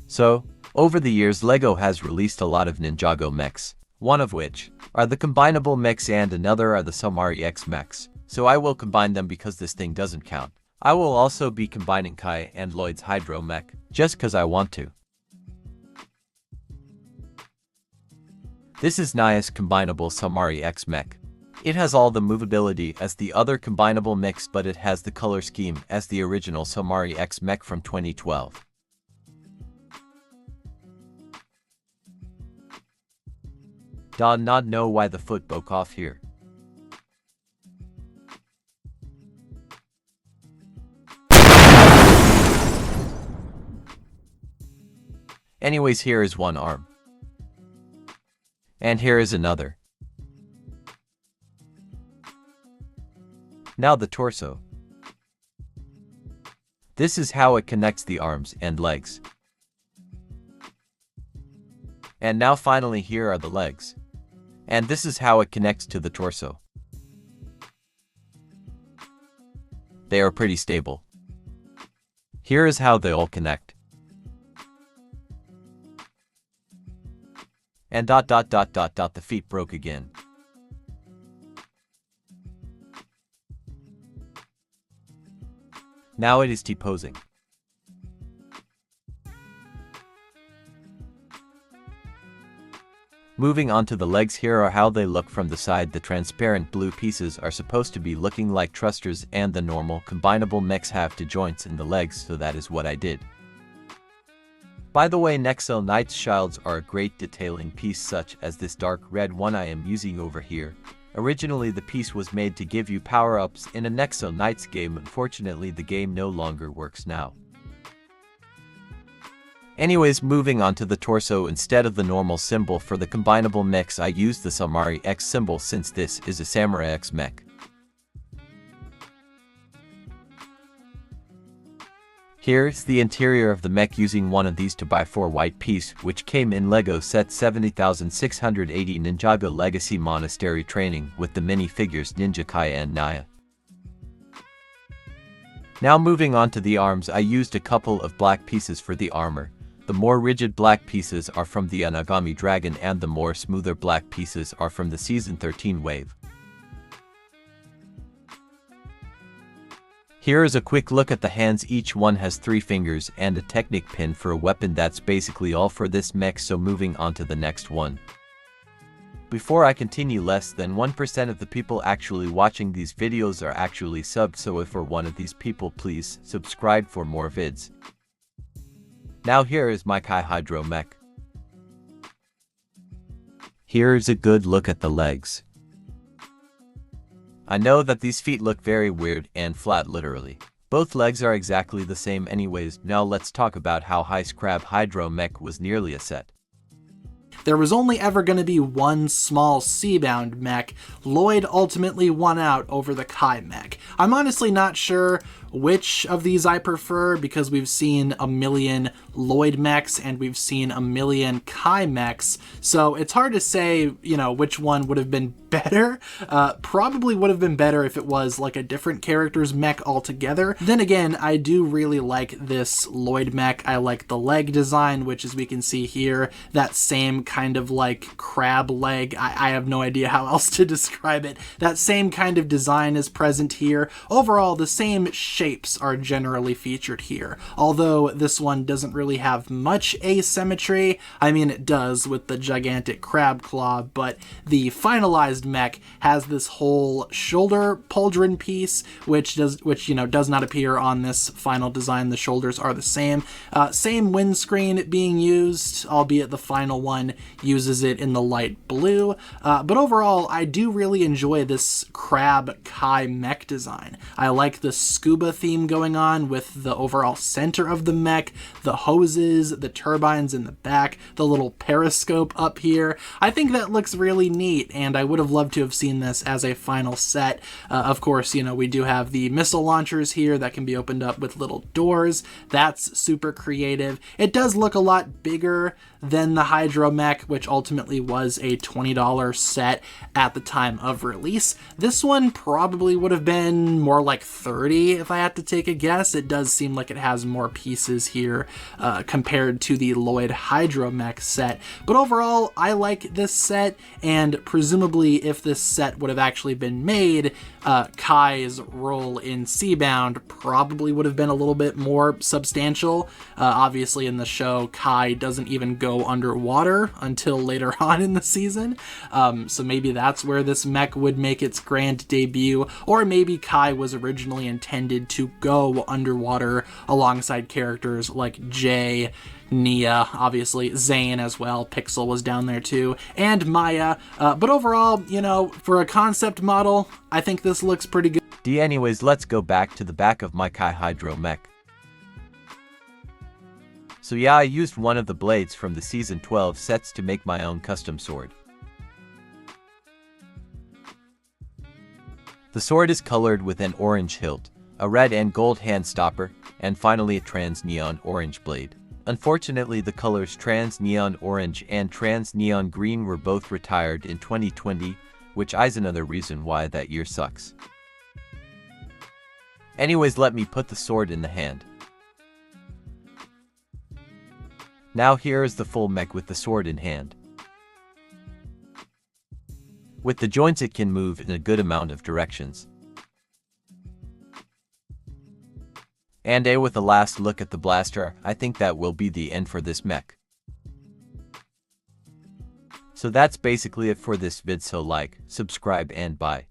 So, over the years LEGO has released a lot of Ninjago mechs, one of which are the combinable mechs and another are the M.O.Cs mechs. So I will combine them because this thing doesn't count. I will also be combining Kai and Lloyd's Hydro mech, just cause I want to. This is Naya's combinable M.O.Cs mech. It has all the movability as the other combinable mechs, but it has the color scheme as the original M.O.Cs mech from 2012. Do not know why the foot broke off here. Anyways, here is one arm. And here is another. Now the torso. This is how it connects the arms and legs. And now finally here are the legs. And this is how it connects to the torso. They are pretty stable. Here is how they all connect. And the feet broke again. Now it is T-posing. Moving on to the legs, here are how they look from the side. The transparent blue pieces are supposed to be looking like thrusters, and the normal combinable mechs have two joints in the legs, so that is what I did. By the way, Nexo Knight's shields are a great detailing piece, such as this dark red one I am using over here. Originally the piece was made to give you power-ups in a Nexo Knight's game. Unfortunately the game no longer works now. Anyways, moving on to the torso, instead of the normal symbol for the combinable mechs I used the M.O.Cs symbol, since this is a Samurai X mech. Here's the interior of the mech using one of these 2x4 white piece, which came in LEGO set 70,680 Ninjago Legacy Monastery Training with the minifigures Ninja Kai and Naya. Now moving on to the arms, I used a couple of black pieces for the armor. The more rigid black pieces are from the Anagami Dragon and the more smoother black pieces are from the Season 13 wave. Here is a quick look at the hands. Each one has 3 fingers and a Technic pin for a weapon. That's basically all for this mech, so moving on to the next one. Before I continue, less than 1% of the people actually watching these videos are actually subbed, so if you're one of these people, please subscribe for more vids. Now here is my Kai Hydro mech. Here's a good look at the legs. I know that these feet look very weird and flat literally. Both legs are exactly the same anyways. Now let's talk about how Ice Crab Hydro mech was nearly a set. There was only ever going to be one small Seabound mech. Lloyd ultimately won out over the Kai mech. I'm honestly not sure which of these I prefer, because we've seen a million Lloyd mechs and we've seen a million Kai mechs, so it's hard to say, which one would have been better. Probably would have been better if it was like a different character's mech altogether. Then again, I do really like this Lloyd mech. I like the leg design, which, as we can see here, that same kind of like crab leg. I have no idea how else to describe it. That same kind of design is present here. Overall, the same shapes are generally featured here, although this one doesn't really have much asymmetry. I mean, it does with the gigantic crab claw, but the finalized mech has this whole shoulder pauldron piece, which does not appear on this final design. The shoulders are the same. Same windscreen being used, albeit the final one uses it in the light blue. But overall, I do really enjoy this crab Kai mech design. I like the scuba theme going on with the overall center of the mech, the hoses, the turbines in the back, the little periscope up here. I think that looks really neat, and I would have loved to have seen this as a final set. Of course, we do have the missile launchers here that can be opened up with little doors. That's super creative. It does look a lot bigger than the Hydro mech, which ultimately was a $20 set at the time of release. This one probably would have been more like $30 if I had to take a guess, it does seem like it has more pieces here compared to the Lloyd Hydromech set. But overall, I like this set, and presumably if this set would have actually been made, Kai's role in Seabound probably would have been a little bit more substantial. Obviously in the show, Kai doesn't even go underwater until later on in the season, so maybe that's where this mech would make its grand debut, or maybe Kai was originally intended to go underwater alongside characters like Jay, Nia, obviously Zane as well, Pixel was down there too, and Maya, but overall, you know, for a concept model, I think this looks pretty good. Anyways, let's go back to the back of my Kai Hydro mech. So yeah, I used one of the blades from the Season 12 sets to make my own custom sword. The sword is colored with an orange hilt, a red and gold hand stopper, and finally a trans neon orange blade. Unfortunately, the colors trans neon orange and trans neon green were both retired in 2020, which is another reason why that year sucks. Anyways, let me put the sword in the hand. Now here is the full mech with the sword in hand. With the joints it can move in a good amount of directions. And with a last look at the blaster, I think that will be the end for this mech. So that's basically it for this vid, so like, subscribe and bye.